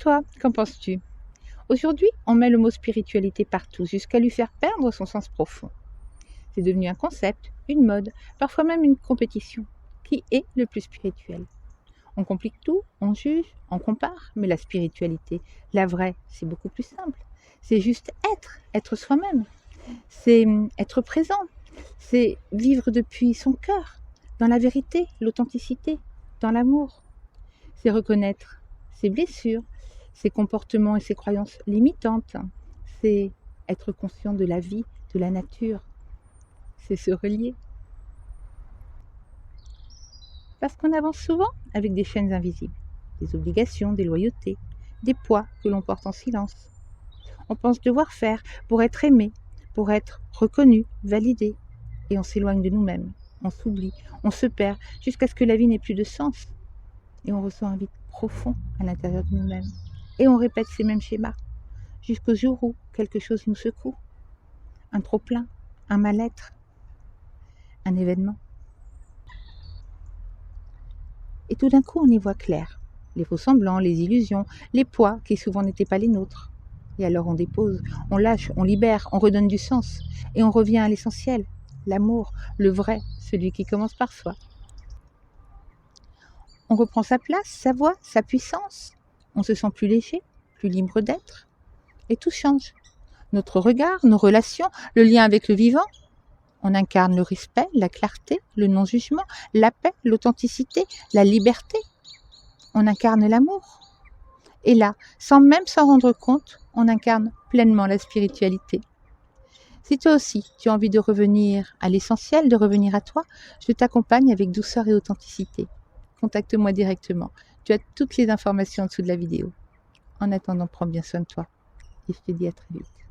toi, qu'en penses-tu? Aujourd'hui, on met le mot spiritualité partout, jusqu'à lui faire perdre son sens profond. C'est devenu un concept, une mode, parfois même une compétition. Qui est le plus spirituel? On complique tout, on juge, on compare, mais la spiritualité, la vraie, c'est beaucoup plus simple. C'est juste être soi-même. C'est être présent. C'est vivre depuis son cœur, dans la vérité, l'authenticité, dans l'amour. C'est reconnaître ses blessures, ses comportements et ses croyances limitantes. C'est être conscient de la vie, de la nature. C'est se relier. Parce qu'on avance souvent avec des chaînes invisibles, des obligations, des loyautés, des poids que l'on porte en silence. On pense devoir faire pour être aimé, pour être reconnu, validé. Et on s'éloigne de nous-mêmes, on s'oublie, on se perd jusqu'à ce que la vie n'ait plus de sens. Et on ressent un vide profond à l'intérieur de nous-mêmes. Et on répète ces mêmes schémas jusqu'au jour où quelque chose nous secoue. Un trop-plein, un mal-être, un événement. Et tout d'un coup, on y voit clair. Les faux-semblants, les illusions, les poids qui souvent n'étaient pas les nôtres. Et alors on dépose, on lâche, on libère, on redonne du sens. Et on revient à l'essentiel, l'amour, le vrai, celui qui commence par soi. On reprend sa place, sa voix, sa puissance. On se sent plus léger, plus libre d'être. Et tout change. Notre regard, nos relations, le lien avec le vivant. On incarne le respect, la clarté, le non-jugement, la paix, l'authenticité, la liberté. On incarne l'amour. Et là, sans même s'en rendre compte, on incarne pleinement la spiritualité. Si toi aussi, tu as envie de revenir à l'essentiel, de revenir à toi, je t'accompagne avec douceur et authenticité. Contacte-moi directement. Tu as toutes les informations en dessous de la vidéo. En attendant, prends bien soin de toi. Et je te dis à très vite.